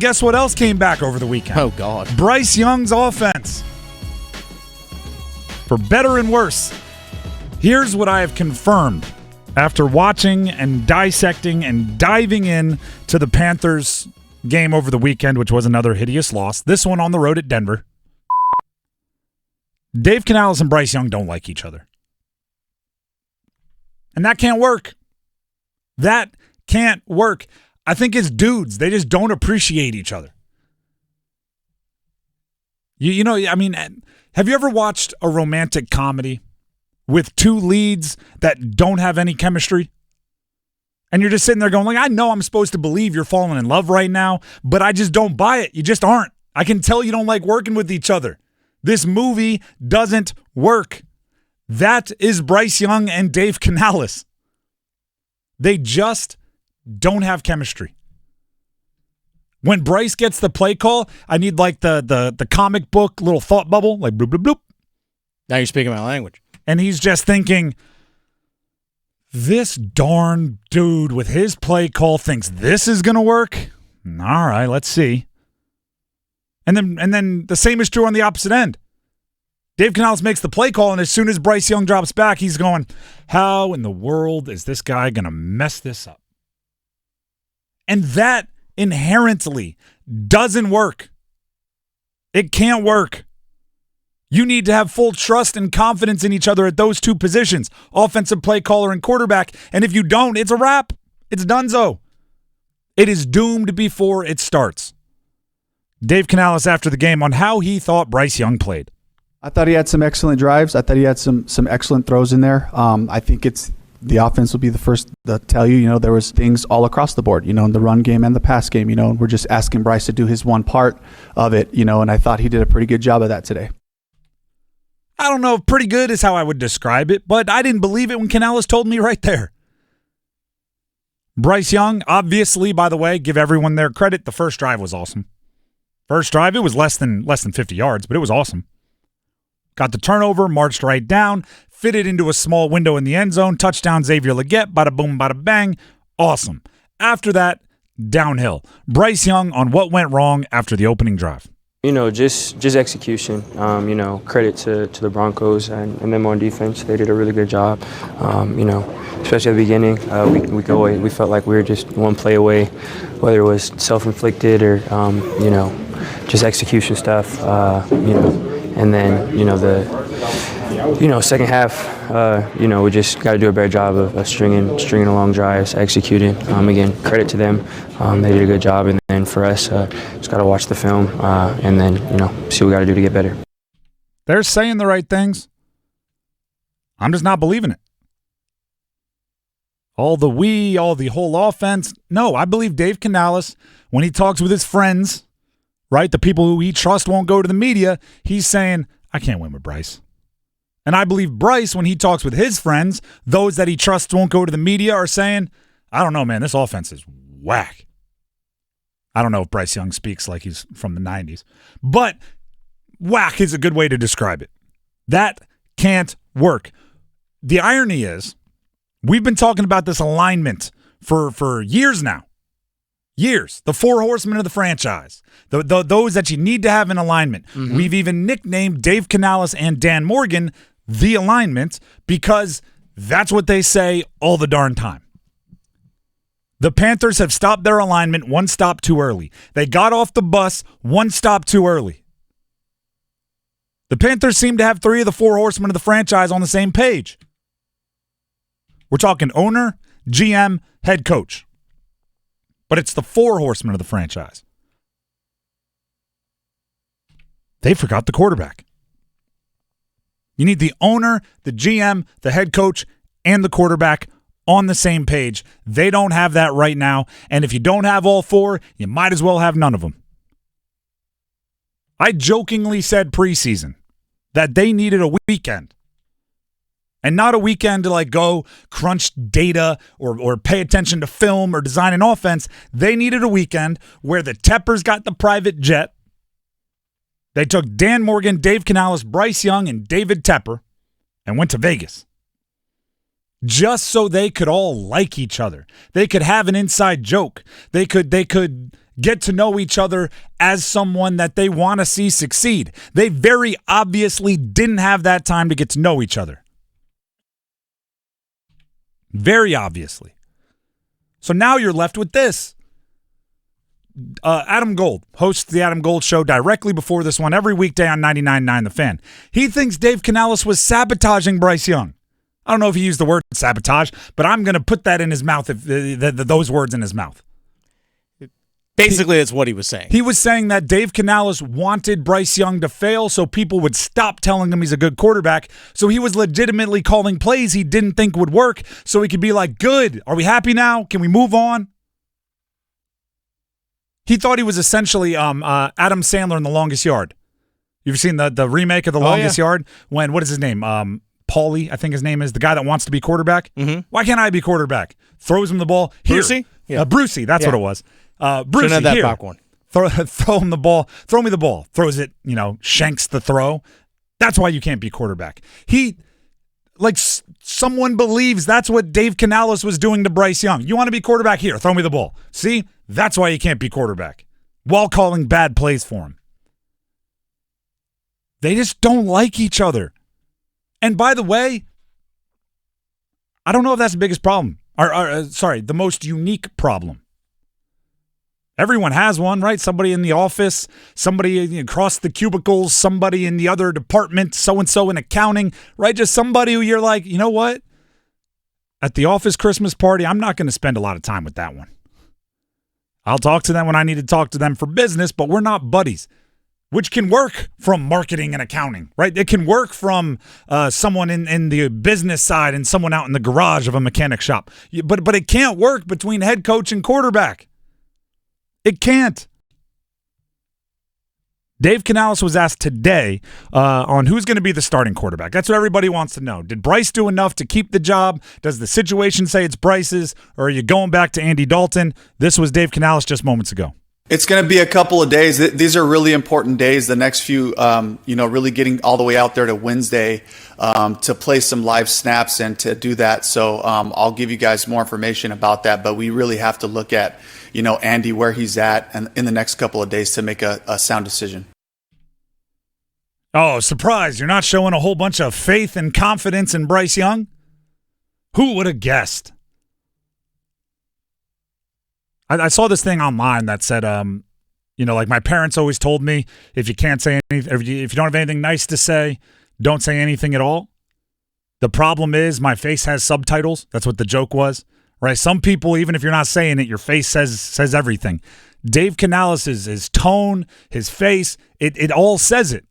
guess what else came back over the weekend? Oh, God. Bryce Young's offense. For better and worse, here's what I have confirmed after watching and dissecting and diving in to the Panthers game over the weekend, which was another hideous loss. This one on the road at Denver. Dave Canales and Bryce Young don't like each other. And that can't work. That can't work. I think it's dudes. They just don't appreciate each other. You know, I mean, have you ever watched a romantic comedy with two leads that don't have any chemistry? And you're just sitting there going, like, I know I'm supposed to believe you're falling in love right now, but I just don't buy it. You just aren't. I can tell you don't like working with each other. This movie doesn't work. That is Bryce Young and Dave Canales. They just don't have chemistry. When Bryce gets the play call, I need like the comic book little thought bubble, like bloop, bloop, bloop. Now you're speaking my language. And he's just thinking, this darn dude with his play call thinks this is going to work? All right, let's see. And then the same is true on the opposite end. Dave Canales makes the play call, and as soon as Bryce Young drops back, he's going, how in the world is this guy going to mess this up? And that inherently doesn't work. It can't work. You need to have full trust and confidence in each other at those two positions, offensive play caller and quarterback. And if you don't, it's a wrap. It's donezo. It is doomed before it starts. Dave Canales after the game on how he thought Bryce Young played. I thought he had some excellent drives. I thought he had some excellent throws in there. I think the offense will be the first to tell you, there was things all across the board, in the run game and the pass game, and we're just asking Bryce to do his one part of it, and I thought he did a pretty good job of that today. I don't know if pretty good is how I would describe it, but I didn't believe it when Canales told me right there. Bryce Young, obviously, by the way, give everyone their credit. The first drive was awesome. First drive, it was less than 50 yards, but it was awesome. Got the turnover, marched right down, fitted into a small window in the end zone, touchdown Xavier Legette, bada boom, bada bang. Awesome. After that, downhill. Bryce Young on what went wrong after the opening drive. Just execution. Credit to the Broncos and them on defense. They did a really good job. Especially at the beginning, we felt like we were just one play away, whether it was self-inflicted or just execution stuff. And then the second half, we just got to do a better job of stringing along drives, executing. Again, credit to them. They did a good job. And then for us, just got to watch the film and then, see what we got to do to get better. They're saying the right things. I'm just not believing it. All the whole offense. No, I believe Dave Canales, when he talks with his friends, right, the people who he trusts won't go to the media, he's saying, I can't win with Bryce. And I believe Bryce, when he talks with his friends, those that he trusts won't go to the media, are saying, I don't know, man, this offense is whack. I don't know if Bryce Young speaks like he's from the 90s, but whack is a good way to describe it. That can't work. The irony is, we've been talking about this alignment for years now. Years. The four horsemen of the franchise. Those that you need to have in alignment. Mm-hmm. We've even nicknamed Dave Canales and Dan Morgan the alignment because that's what they say all the darn time. The Panthers have stopped their alignment one stop too early. They got off the bus one stop too early. The Panthers seem to have three of the four horsemen of the franchise on the same page. We're talking owner, GM, head coach. But it's the four horsemen of the franchise. They forgot the quarterback. You need the owner, the GM, the head coach, and the quarterback on the same page. They don't have that right now. And if you don't have all four, you might as well have none of them. I jokingly said preseason that they needed a weekend. And not a weekend to go crunch data or pay attention to film or design an offense. They needed a weekend where the Teppers got the private jet. They took Dan Morgan, Dave Canales, Bryce Young, and David Tepper and went to Vegas. Just so they could all like each other. They could have an inside joke. They could get to know each other as someone that they want to see succeed. They very obviously didn't have that time to get to know each other. Very obviously. So now you're left with this. Adam Gold hosts the Adam Gold Show directly before this one every weekday on 99.9 The Fan. He thinks Dave Canales was sabotaging Bryce Young. I don't know if he used the word sabotage, but I'm going to put that in his mouth, those words in his mouth. Basically, that's what he was saying. He was saying that Dave Canales wanted Bryce Young to fail so people would stop telling him he's a good quarterback. So he was legitimately calling plays he didn't think would work so he could be like, good, are we happy now? Can we move on? He thought he was essentially Adam Sandler in The Longest Yard. You've seen the remake of The Longest Yard? When, what is his name? Paulie, I think his name is, the guy that wants to be quarterback. Mm-hmm. Why can't I be quarterback? Throws him the ball. Here. Brucey? Yeah. Brucey, that's what it was. Brucey, have that here. popcorn. Throw him the ball. Throw me the ball. Throws it, shanks the throw. That's why you can't be quarterback. Someone believes that's what Dave Canales was doing to Bryce Young. You want to be quarterback? Here, throw me the ball. See? That's why you can't be quarterback. While calling bad plays for him. They just don't like each other. And by the way, I don't know if that's the biggest problem. The most unique problem. Everyone has one, right? Somebody in the office, somebody across the cubicles, somebody in the other department, so-and-so in accounting, right? Just somebody who you're like, you know what? At the office Christmas party, I'm not going to spend a lot of time with that one. I'll talk to them when I need to talk to them for business, but we're not buddies. Which can work from marketing and accounting, right? It can work from someone in the business side and someone out in the garage of a mechanic shop. But it can't work between head coach and quarterback. It can't. Dave Canales was asked today on who's going to be the starting quarterback. That's what everybody wants to know. Did Bryce do enough to keep the job? Does the situation say it's Bryce's? Or are you going back to Andy Dalton? This was Dave Canales just moments ago. It's going to be a couple of days. These are really important days. The next few, really getting all the way out there to Wednesday to play some live snaps and to do that. So I'll give you guys more information about that. But we really have to look at, Andy, where he's at and in the next couple of days to make a sound decision. Oh, surprise. You're not showing a whole bunch of faith and confidence in Bryce Young? Who would have guessed? I saw this thing online that said, my parents always told me, if you can't say anything, if you don't have anything nice to say, don't say anything at all. The problem is my face has subtitles. That's what the joke was, right? Some people, even if you're not saying it, your face says everything. Dave Canales, his tone, his face, it all says it.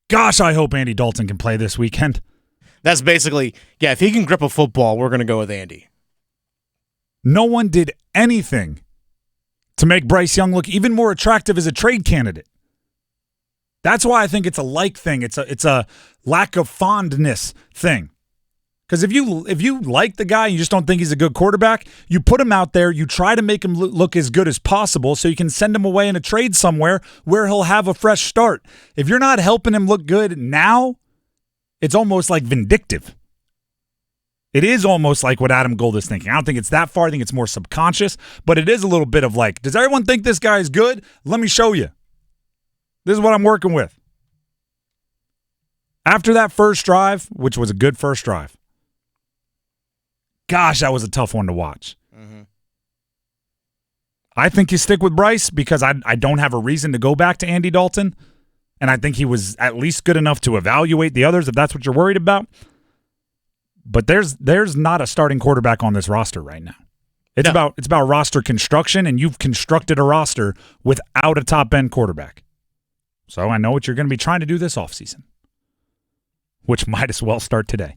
Gosh, I hope Andy Dalton can play this weekend. That's basically, if he can grip a football, we're going to go with Andy. No one did anything to make Bryce Young look even more attractive as a trade candidate. That's why I think it's a like thing. It's a lack of fondness thing. Because if you like the guy and you just don't think he's a good quarterback, you put him out there, you try to make him look as good as possible so you can send him away in a trade somewhere where he'll have a fresh start. If you're not helping him look good now, it's almost like vindictive. It is almost like what Adam Gold is thinking. I don't think it's that far. I think it's more subconscious, but it is a little bit of like, does everyone think this guy is good? Let me show you. This is what I'm working with. After that first drive, which was a good first drive, gosh, that was a tough one to watch. Mm-hmm. I think you stick with Bryce because I don't have a reason to go back to Andy Dalton, and I think he was at least good enough to evaluate the others if that's what you're worried about. But there's not a starting quarterback on this roster right now. It's about roster construction, and you've constructed a roster without a top-end quarterback. So I know what you're going to be trying to do this offseason, which might as well start today.